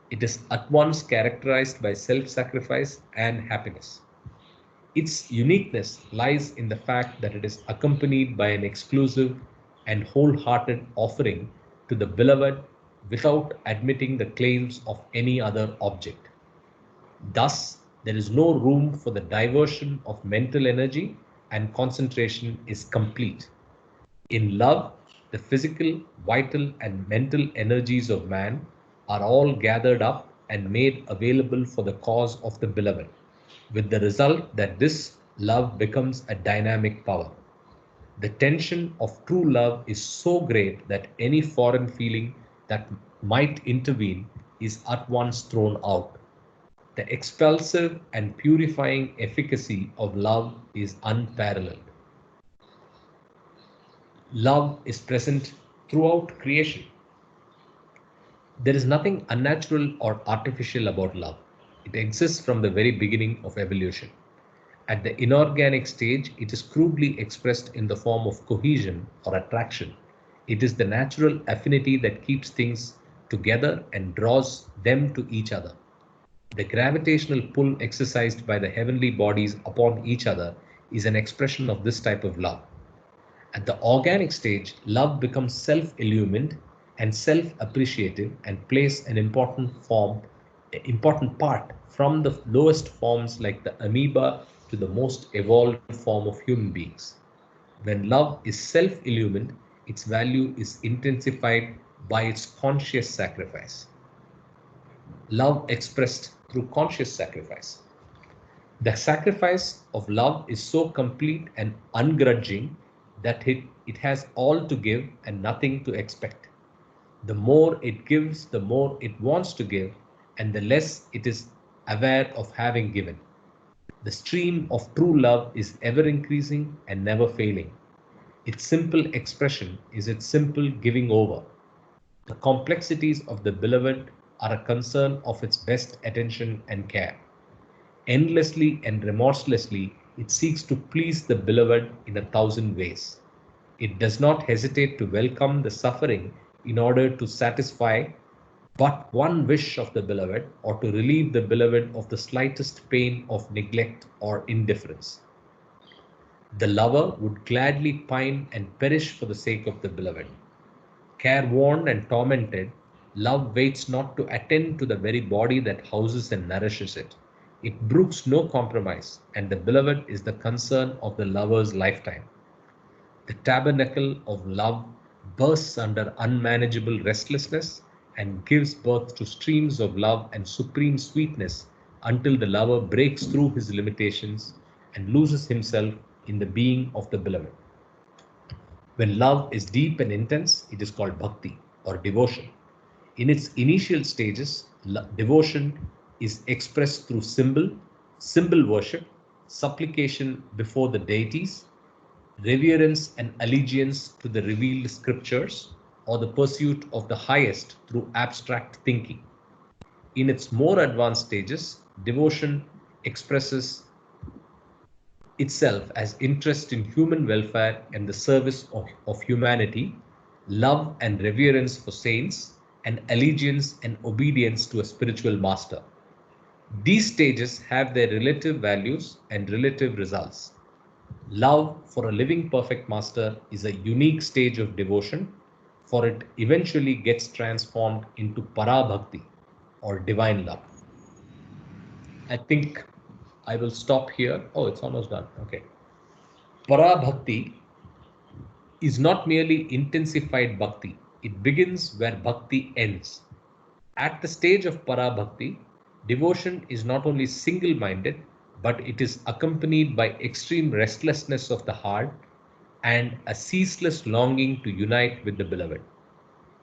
S2: It is at once characterized by self-sacrifice and happiness. Its uniqueness lies in the fact that it is accompanied by an exclusive and wholehearted offering to the beloved without admitting the claims of any other object. Thus, there is no room for the diversion of mental energy, and concentration is complete. In love, the physical, vital, and mental energies of man are all gathered up and made available for the cause of the beloved, with the result that this love becomes a dynamic power. The tension of true love is so great that any foreign feeling that might intervene is at once thrown out. The expulsive and purifying efficacy of love is unparalleled. Love is present throughout creation. There is nothing unnatural or artificial about love. It exists from the very beginning of evolution. At the inorganic stage, it is crudely expressed in the form of cohesion or attraction. It is the natural affinity that keeps things together and draws them to each other. The gravitational pull exercised by the heavenly bodies upon each other is an expression of this type of love. At the organic stage, love becomes self-illumined and self-appreciative and plays an important part from the lowest forms like the amoeba to the most evolved form of human beings. When love is self-illumined, its value is intensified by its conscious sacrifice. Love expressed through conscious sacrifice. The sacrifice of love is so complete and ungrudging that it has all to give and nothing to expect. The more it gives, the more it wants to give, and the less it is aware of having given. The stream of true love is ever increasing and never failing. Its simple expression is its simple giving over. The complexities of the beloved are a concern of its best attention and care. Endlessly and remorselessly, it seeks to please the beloved in 1,000 ways. It does not hesitate to welcome the suffering in order to satisfy but one wish of the beloved or to relieve the beloved of the slightest pain of neglect or indifference. The lover would gladly pine and perish for the sake of the beloved. Careworn and tormented, love waits not to attend to the very body that houses and nourishes it. It brooks no compromise, and the beloved is the concern of the lover's lifetime. The tabernacle of love bursts under unmanageable restlessness and gives birth to streams of love and supreme sweetness until the lover breaks through his limitations and loses himself in the being of the beloved. When love is deep and intense, it is called bhakti or devotion. In its initial stages, devotion is expressed through symbol worship, supplication before the deities, reverence and allegiance to the revealed scriptures, or the pursuit of the highest through abstract thinking. In its more advanced stages, devotion expresses itself as interest in human welfare and the service of humanity, love and reverence for saints, and allegiance and obedience to a spiritual master. These stages have their relative values and relative results. Love for a living perfect master is a unique stage of devotion, for it eventually gets transformed into Parabhakti or divine love. I think I will stop here. Oh, it's almost done. Okay. Parabhakti is not merely intensified bhakti. It begins where bhakti ends. At the stage of Parabhakti, devotion is not only single-minded, but it is accompanied by extreme restlessness of the heart and a ceaseless longing to unite with the beloved.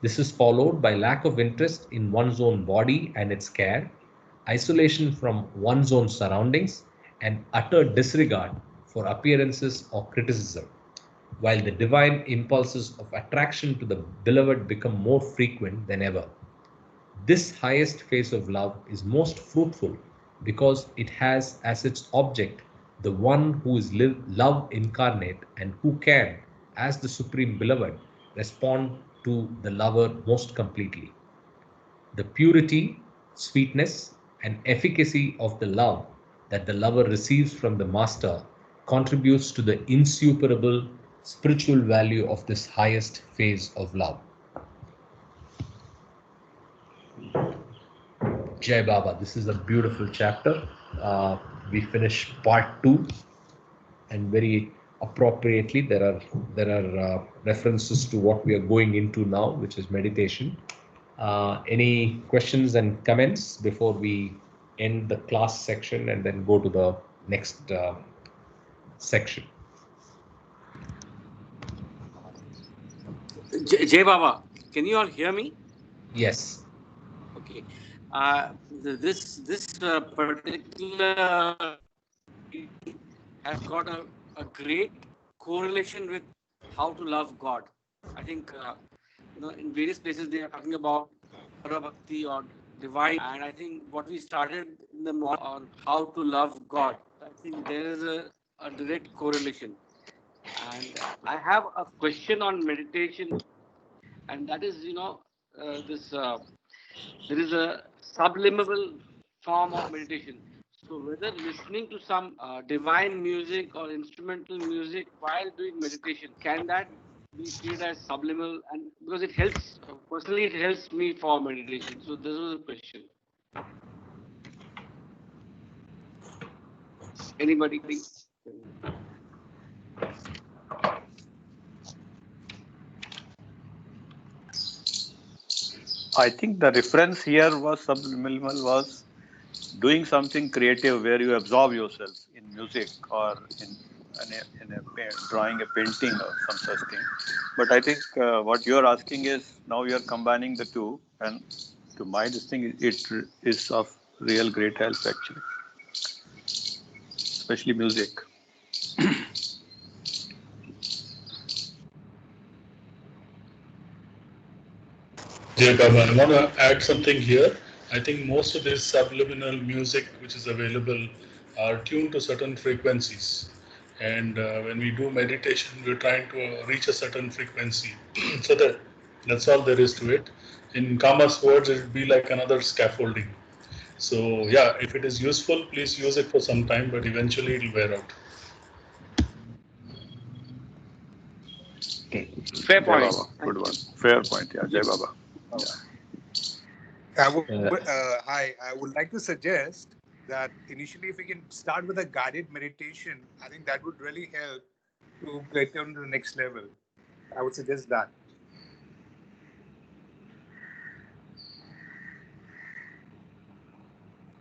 S2: This is followed by lack of interest in one's own body and its care, isolation from one's own surroundings, and utter disregard for appearances or criticism, while the divine impulses of attraction to the beloved become more frequent than ever. This highest phase of love is most fruitful because it has as its object the one who is love incarnate and who can, as the supreme beloved, respond to the lover most completely. The purity, sweetness, and efficacy of the love that the lover receives from the master contributes to the insuperable spiritual value of this highest phase of love. Jai Baba. This is a beautiful chapter. We finish part 2, and very appropriately there are references to what we are going into now, which is meditation. Any questions and comments before we end the class section and then go to the next section?
S7: Jai Baba, can you all hear me?
S2: Yes.
S7: Okay. This particular has got a great correlation with how to love God. I think in various places they are talking about Bhakti or divine, and I think what we started in the morning on how to love God. I think there is a direct correlation. And I have a question on meditation, and that is, there is a subliminal form of meditation. So whether listening to some divine music or instrumental music while doing meditation, can that be treated as subliminal? And because it helps, personally, it helps me for meditation. So this was a question. Anybody?
S3: I think the reference here was subliminal, was doing something creative where you absorb yourself in music or in drawing a painting or some such thing. But I think what you're asking is now you're combining the two, and to my thing, it is of real great help actually, especially music.
S8: Jai Baba, I want to add something here. I think most of this subliminal music which is available are tuned to certain frequencies. And when we do meditation, we're trying to reach a certain frequency. So that's all there is to it. In Kama's words, it would be like another scaffolding. So yeah, if it is useful, please use it for some time, but eventually it will wear out.
S7: Okay. Fair point.
S3: Good one. Fair point. Yeah, Jai Baba.
S9: Yeah. I would like to suggest that initially, if we can start with a guided meditation, I think that would really help to get on to the next level. I would suggest that.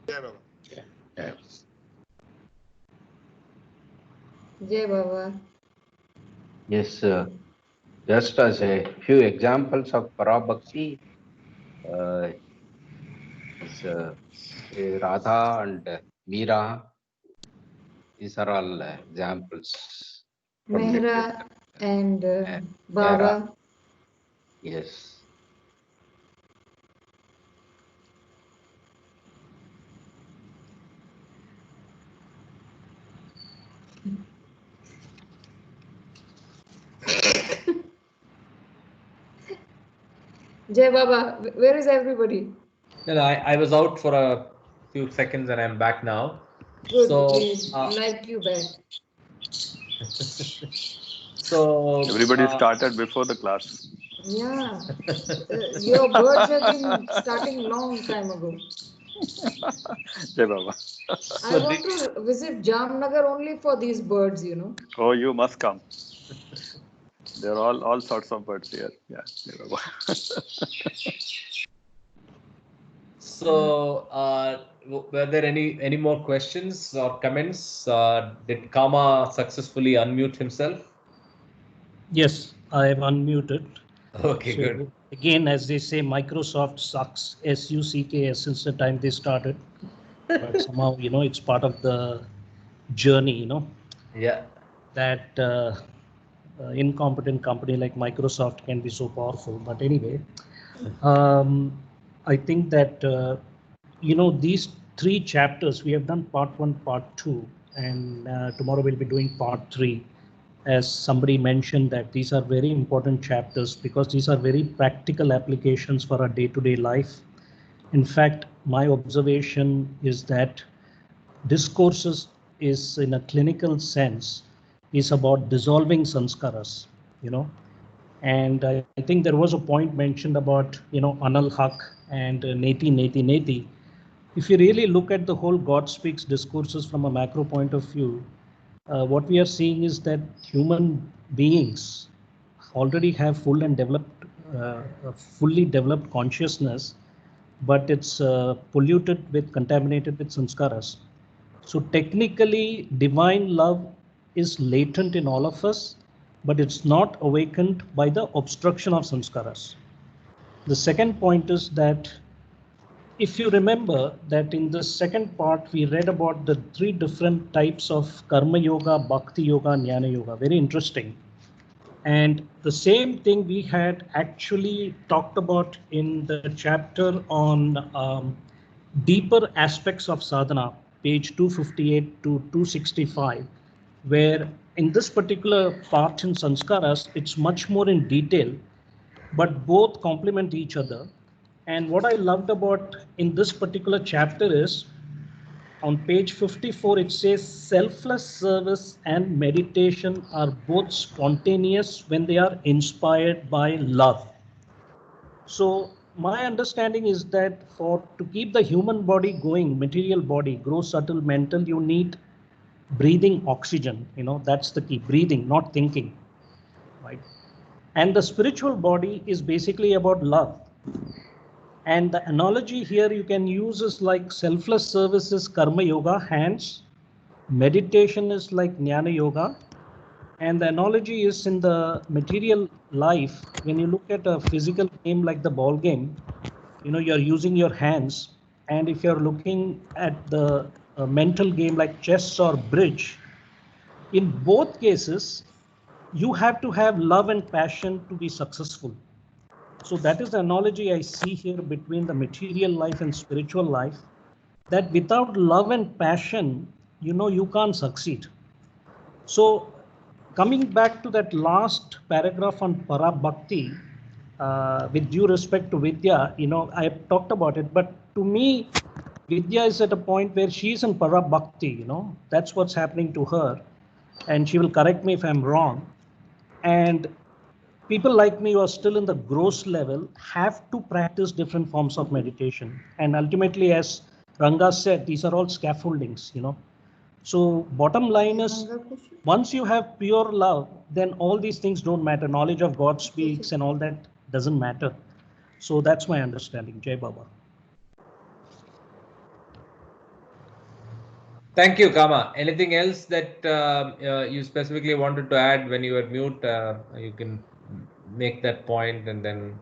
S9: Jai Baba.
S4: Yeah.
S5: Jai Baba.
S4: Yes, just as a few examples of Parabhakti, Radha and Meera, these are all examples.
S5: Mehra and Baba.
S4: Yes.
S5: Jai Baba, where is everybody?
S2: No, I was out for a few seconds and I'm back now.
S5: Good,
S2: so,
S5: like you back.
S2: So
S3: everybody started before the class.
S5: Yeah, your birds have been starting long time ago.
S3: Jai Baba.
S5: I want to visit Jamnagar only for these birds, you know.
S3: Oh, you must come. There are all sorts of birds here. Yeah, Jai Baba.
S2: So, were there any more questions or comments? Did Kama successfully unmute himself?
S10: Yes, I am unmuted.
S2: Okay, so, good.
S10: Again, as they say, Microsoft sucks, S-U-C-K-S, since the time they started. But somehow, it's part of the journey,
S2: Yeah.
S10: That incompetent company like Microsoft can be so powerful. But anyway, I think that, these 3 chapters, we have done part 1, part 2, and tomorrow we'll be doing part 3. As somebody mentioned, that these are very important chapters because these are very practical applications for our day-to-day life. In fact, my observation is that discourses is, in a clinical sense, is about dissolving sanskaras, and I think there was a point mentioned about, Anal Haq and Neti. if you really look at the whole God Speaks discourses from a macro point of view, what we are seeing is that human beings already have full and developed, fully developed consciousness, but it's polluted with, contaminated with sanskaras. So technically, divine love is latent in all of us, but it's not awakened by the obstruction of samskaras. The second point is that if you remember that in the second part, we read about the 3 different types of karma yoga, bhakti yoga, jnana yoga. Very interesting. And the same thing we had actually talked about in the chapter on deeper aspects of sadhana, page 258 to 265, where in this particular part in sanskaras, it's much more in detail, but both complement each other. And what I loved about in this particular chapter is on page 54, it says selfless service and meditation are both spontaneous when they are inspired by love. So my understanding is that to keep the human body going, material body, gross, subtle, mental, you need breathing oxygen. That's the key, breathing, not thinking, right? And the spiritual body is basically about love. And the analogy here you can use is like selfless service is karma yoga, hands. Meditation is like jnana yoga. And the analogy is in the material life, when you look at a physical game like the ball game, you're using your hands. And if you're looking at the mental game like chess or bridge, in both cases, you have to have love and passion to be successful. So that is the analogy I see here between the material life and spiritual life, that without love and passion, you can't succeed. So coming back to that last paragraph on Parabhakti, with due respect to Vidya, I have talked about it, but to me, Vidya is at a point where she's in Parabhakti, that's what's happening to her. And she will correct me if I'm wrong. And people like me who are still in the gross level have to practice different forms of meditation. And ultimately, as Ranga said, these are all scaffoldings, So bottom line is, once you have pure love, then all these things don't matter. Knowledge of God speaks and all that doesn't matter. So that's my understanding. Jai Baba.
S2: Thank you, Kama. Anything else that you specifically wanted to add when you were mute? You can make that point, and then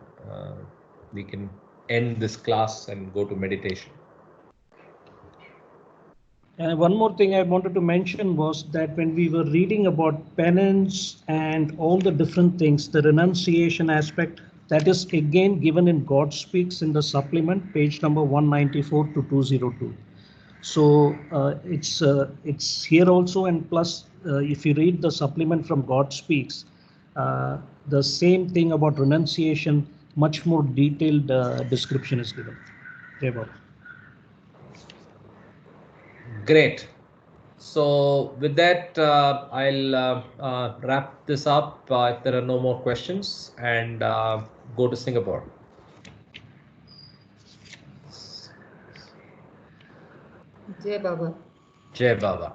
S2: we can end this class and go to meditation.
S10: And one more thing I wanted to mention was that when we were reading about penance and all the different things, the renunciation aspect, that is again given in God Speaks in the supplement, page number 194 to 202. So it's here also, and plus if you read the supplement from God Speaks, the same thing about renunciation, much more detailed description is given. Jai Baba.
S2: Great. So with that, I'll wrap this up if there are no more questions, and go to Singapore.
S5: Jai Baba.
S2: Jai Baba.